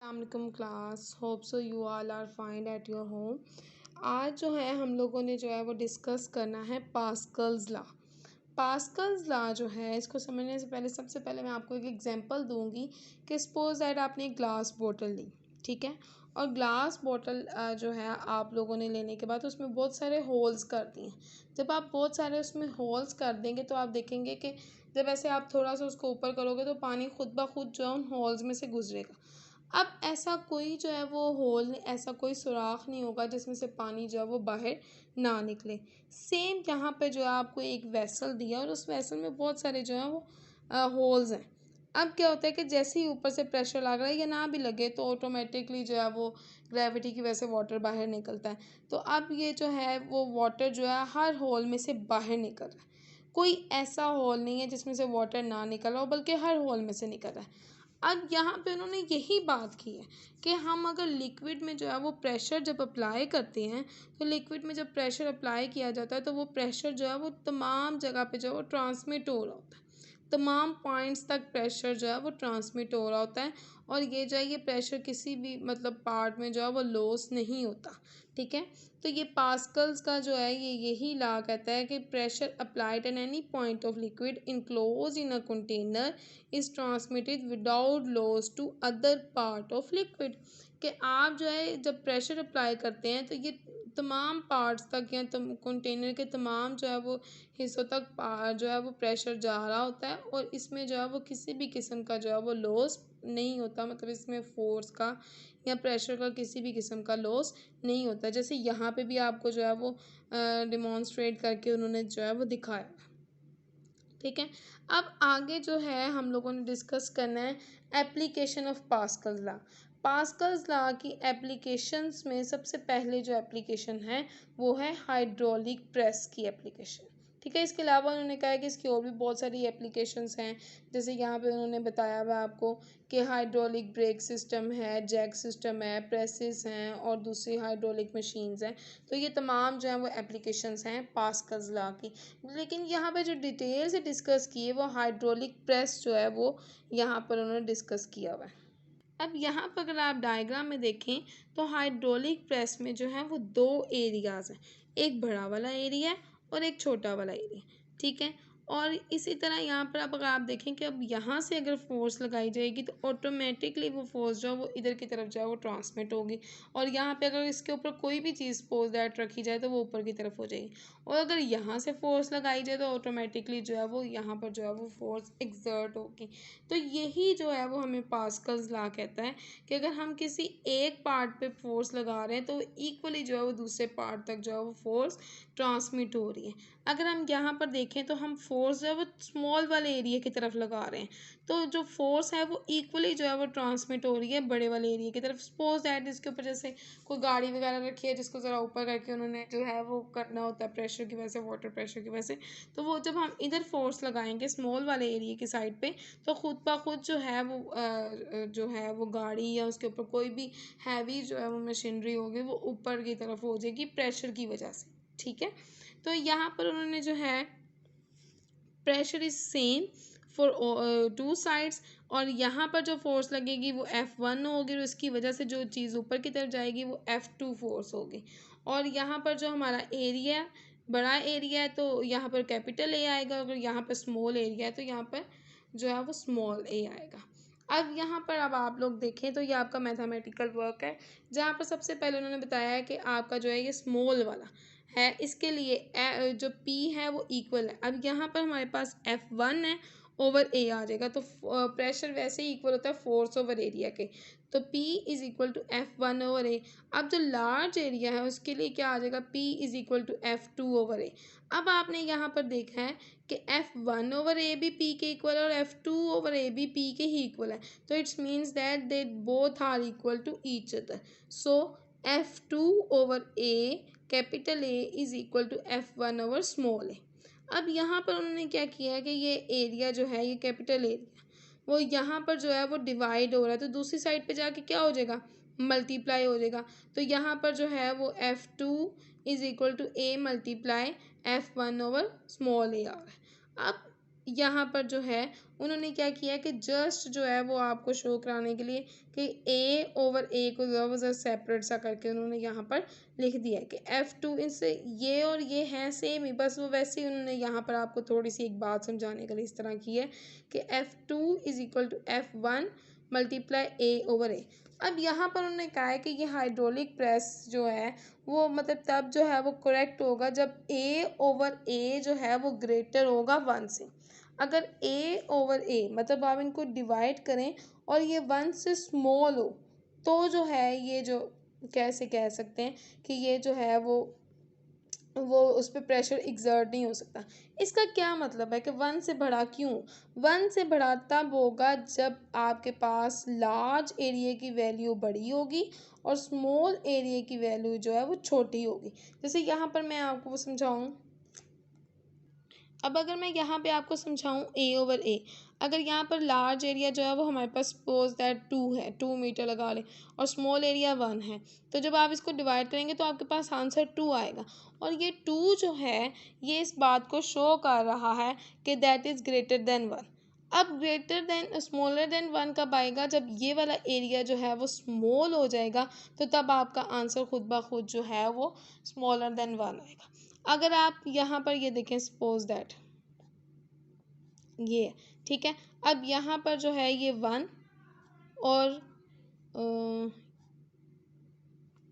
अस्सलाम class hope so you all are fine at your home. आज जो है हम लोगों ने जो है वो डिस्कस करना है पास्कल्स लॉ। पास्कल्स लॉ जो है इसको समझने से पहले सबसे पहले मैं आपको एक एग्जांपल दूंगी कि सपोज दैट आपने एक ग्लास बोतल ली, ठीक है, और ग्लास बोतल जो है आप लोगों ने लेने के बाद उसमें बहुत सारे होल्स कर दिए। जब आप बहुत सारे उसमें होल्स कर देंगे तो आप देखेंगे कि जब ऐसे आप थोड़ा सा उसको ऊपर करोगे तो पानी खुद ब खुद जो है उन होल्स में से गुजरेगा। अब ऐसा कोई जो है वो होल, ऐसा कोई सुराख नहीं होगा जिसमें से पानी जो है वो बाहर ना निकले। सेम यहाँ पे जो है आपको एक वेसल दिया और उस वेसल में बहुत सारे जो है वो होल्स हैं। अब क्या होता है कि जैसे ही ऊपर से प्रेशर लग रहा है या ना भी लगे तो ऑटोमेटिकली जो है वो ग्रेविटी की वजह से वाटर बाहर निकलता है। तो अब ये जो है वो वाटर जो है हर होल में से बाहर निकल रहा है। कोई ऐसा होल नहीं है जिसमें से वाटर ना निकल रहा हो, बल्कि हर होल में से निकल रहा है। अब यहाँ पे उन्होंने यही बात की है कि हम अगर लिक्विड में जो है वो प्रेशर जब अप्लाई करते हैं तो लिक्विड में जब प्रेशर अप्लाई किया जाता है तो वो प्रेशर जो है वो तमाम जगह पे जो है वो ट्रांसमिट हो रहा होता है, तमाम पॉइंट्स तक प्रेशर जो है वो ट्रांसमिट हो रहा होता है। और ये जो है ये प्रेशर किसी भी मतलब पार्ट में जो है वो लॉस नहीं होता, ठीक है। तो ये पास्कल्स का जो है ये यही लॉ कहता है कि pressure applied at any point of liquid enclose in a container is transmitted without loss to other part of liquid. कि आप जो है जब प्रेशर अप्लाई करते हैं तो ये तमाम पार्ट्स तक या कंटेनर के तमाम जो है वो हिस्सों तक जो है वो प्रेशर जा रहा होता है और इसमें जो है वो किसी भी किस्म का जो है वो लॉस नहीं होता। मतलब इसमें फोर्स का या प्रेशर का किसी भी किस्म का लॉस नहीं होता। जैसे यहाँ पे भी आपको जो है वो डिमॉन्स्ट्रेट करके उन्होंने जो है वो दिखाया, ठीक है। अब आगे जो है हम लोगों ने डिस्कस करना है application of Pascal's law. Pascal's law की एप्लीकेशंस में सबसे पहले जो एप्लीकेशन है वो है हाइड्रोलिक प्रेस की एप्लीकेशन, ठीक है। इसके अलावा उन्होंने कहा है कि इसकी और भी बहुत सारी एप्लीकेशंस हैं। जैसे यहाँ पे उन्होंने बताया हुआ आपको कि हाइड्रोलिक ब्रेक सिस्टम है, जैक सिस्टम है, प्रेसेस हैं और दूसरी हाइड्रोलिक मशीन्स हैं। तो ये तमाम जो है वो एप्लीकेशंस हैं पास्कल्स लॉ की। लेकिन यहाँ पे जो डिटेल से डिस्कस की है वो हाइड्रोलिक प्रेस जो है वो यहाँ पर उन्होंने डिस्कस किया हुआ है। अब यहाँ पर अगर आप डायग्राम में देखें तो हाइड्रोलिक प्रेस में जो है वो दो एरियाज़ हैं, एक बड़ा वाला एरिया और एक छोटा वाला एरिया, ठीक है। और इसी तरह यहाँ पर अब अगर आप देखें कि अब यहाँ से अगर फोर्स लगाई जाएगी तो ऑटोमेटिकली वो फोर्स जो है वो इधर की तरफ जो है वो ट्रांसमिट होगी। और यहाँ पे अगर इसके ऊपर कोई भी चीज़ सपोज दैट रखी जाए तो वो ऊपर की तरफ हो जाएगी। और अगर यहाँ से फोर्स लगाई जाए तो ऑटोमेटिकली जो है वो यहाँ पर जो है वो फोर्स एक्सर्ट होगी। तो यही जो है वो हमें पास्कल्स लॉ कहता है कि अगर हम किसी एक पार्ट पे फोर्स लगा रहे हैं तो इक्वली जो है वो दूसरे पार्ट तक जो है वो फोर्स ट्रांसमिट हो रही है। अगर हम यहाँ पर देखें तो हम फोर्स जो है वो स्मॉल वाले एरिया की तरफ लगा रहे हैं तो जो फोर्स है वो इक्वली जो है वो ट्रांसमिट हो रही है बड़े वाले एरिया की तरफ। सपोज दैट इसके ऊपर जैसे कोई गाड़ी वगैरह रखी है जिसको ज़रा ऊपर करके उन्होंने जो है वो करना होता है प्रेशर की वजह से, वाटर प्रेशर की वजह से। तो वो जब हम इधर फोर्स लगाएंगे स्मॉल वाले एरिया की साइड पे तो खुद ब खुद जो है वो गाड़ी या उसके ऊपर कोई भी हैवी जो है वो मशीनरी होगी वो ऊपर की तरफ हो जाएगी प्रेशर की वजह से, ठीक है। तो यहाँ पर उन्होंने जो है pressure is same for two sides और यहाँ पर जो फोर्स लगेगी वो F1 होगी और उसकी वजह से जो चीज़ ऊपर की तरफ जाएगी वो F2 फोर्स होगी। और यहाँ पर जो हमारा एरिया बड़ा एरिया है तो यहाँ पर कैपिटल ए आएगा, अगर यहाँ पर स्मॉल एरिया है तो यहाँ पर जो है वो स्मॉल ए आएगा। अब यहाँ पर अब आप लोग देखें तो ये आपका मैथमेटिकल वर्क है जहाँ पर सबसे पहले उन्होंने बताया है कि आपका जो है ये स्मॉल वाला है, इसके लिए जो P है वो इक्वल है। अब यहाँ पर हमारे पास F1 है ओवर ए आ जाएगा तो प्रेशर वैसे ही इक्वल होता है फोर्स ओवर एरिया के, तो P is equal to F1 over A. अब जो लार्ज एरिया है उसके लिए क्या आ जाएगा, P is equal to F2 over A. अब आपने यहाँ पर देखा है कि F1 ओवर ए भी P के इक्वल है और F2 ओवर ए भी P के ही इक्वल है, तो it's means that they both are equal to each other. So F2 over A capital A is equal to F1 over small A. अब यहाँ पर उन्होंने क्या किया है कि ये एरिया जो है ये कैपिटल एरिया वो यहाँ पर जो है वो डिवाइड हो रहा है तो दूसरी साइड पे जाके क्या हो जाएगा, मल्टीप्लाई हो जाएगा। तो यहाँ पर जो है वो F2 is equal to A multiply F1 over small A आ रहा है। अब यहाँ पर जो है उन्होंने क्या किया कि जस्ट जो है वो आपको शो कराने के लिए कि ए ओवर ए को जो है सेपरेट सा करके उन्होंने यहाँ पर लिख दिया है कि F2 इससे ये और ये हैं सेम ही, बस वो वैसे ही उन्होंने यहाँ पर आपको थोड़ी सी एक बात समझाने के लिए इस तरह की है कि F2 is equal to F1 multiply A over A. अब यहाँ पर उन्होंने कहा है कि ये हाइड्रोलिक प्रेस जो है वो मतलब तब जो है वो करेक्ट होगा जब ए ओवर ए जो है वो ग्रेटर होगा 1 से। अगर ए ओवर ए मतलब आप इनको डिवाइड करें और ये 1 से स्मॉल हो तो जो है ये जो कैसे कह सकते हैं कि ये जो है वो उस पर प्रेशर एग्जर्ट नहीं हो सकता। इसका क्या मतलब है कि 1 से बढ़ा क्यों? 1 से बढ़ा तब होगा जब आपके पास लार्ज एरिया की वैल्यू बड़ी होगी और स्मॉल एरिया की वैल्यू जो है वो छोटी होगी। जैसे यहाँ पर मैं आपको वो समझाऊँ, अब अगर मैं यहाँ पे आपको समझाऊँ ए ओवर ए, अगर यहाँ पर लार्ज एरिया जो है वो हमारे पास सपोज दैट 2 है, 2 मीटर लगा लें, और स्मॉल एरिया 1 है, तो जब आप इसको डिवाइड करेंगे तो आपके पास आंसर 2 आएगा। और ये 2 जो है ये इस बात को शो कर रहा है कि दैट इज़ ग्रेटर देन 1। अब ग्रेटर देन स्मॉलर देन 1 कब आएगा? जब ये वाला एरिया जो है वो स्मॉल हो जाएगा, तो तब आपका आंसर खुद ब खुद जो है वो स्मॉलर देन 1 आएगा। अगर आप यहाँ पर ये देखें सपोज दैट ये, ठीक है, अब यहाँ पर जो है ये 1 और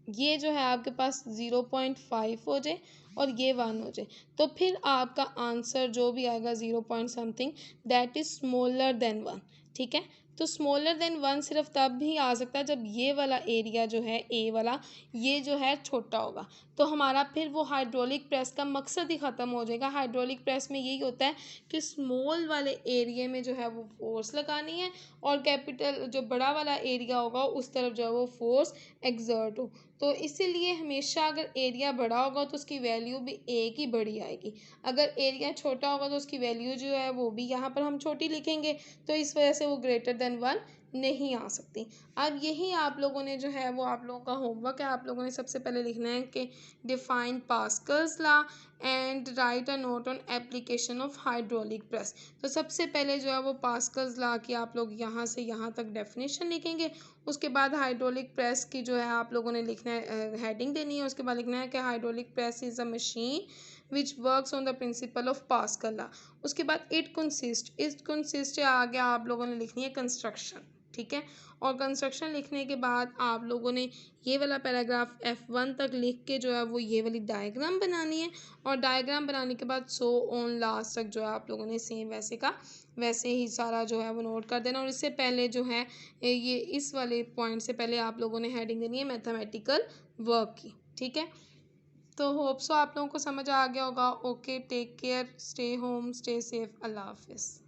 ये जो है आपके पास 0.5 हो जाए और ये 1 हो जाए, तो फिर आपका आंसर जो भी आएगा 0 point something that is smaller than 1। ठीक है, तो स्मॉलर देन 1 सिर्फ तब भी आ सकता है जब ये वाला एरिया जो है ए वाला ये जो है छोटा होगा। तो हमारा फिर वो हाइड्रोलिक प्रेस का मकसद ही ख़त्म हो जाएगा। हाइड्रोलिक प्रेस में यही होता है कि स्मॉल वाले एरिया में जो है वो फोर्स लगानी है और कैपिटल जो बड़ा वाला एरिया होगा उस तरफ जो है वो फोर्स एक्सर्ट हो। तो इसीलिए हमेशा अगर एरिया बड़ा होगा तो उसकी वैल्यू भी एक ही बड़ी आएगी, अगर एरिया छोटा होगा तो उसकी वैल्यू जो है वो भी यहाँ पर हम छोटी लिखेंगे, तो इस वजह से वो ग्रेटर देन 1 नहीं आ सकती। अब यही आप लोगों ने जो है वो आप लोगों का होमवर्क है, आप लोगों ने सबसे पहले लिखना है कि define Pascal's law and write a note on application of hydraulic press. तो सबसे पहले जो है वो पास्कल्स लॉ की आप लोग यहाँ से यहाँ तक डेफिनेशन लिखेंगे, उसके बाद हाइड्रोलिक प्रेस की जो है आप लोगों ने लिखना है हेडिंग देनी है, उसके बाद लिखना है कि hydraulic press is a machine which works on the principle of pascal law. उसके बाद इट कंसिस्ट आगे आप लोगों ने लिखनी है कंस्ट्रक्शन। ठीक है, और कंस्ट्रक्शन लिखने के बाद आप लोगों ने ये वाला पैराग्राफ F1 तक लिख के जो है वो ये वाली डायग्राम बनानी है, और डायग्राम बनाने के बाद सो ऑन लास्ट तक जो है आप लोगों ने सेम वैसे का वैसे ही सारा जो है वो नोट कर देना। और इससे पहले जो है ये इस वाले पॉइंट से पहले आप लोगों ने हेडिंग देनी है मैथमेटिकल वर्क की। ठीक है, तो होप सो आप लोगों को समझ आ गया होगा। Okay, take care, stay home, stay safe, अल्लाह हाफिज़।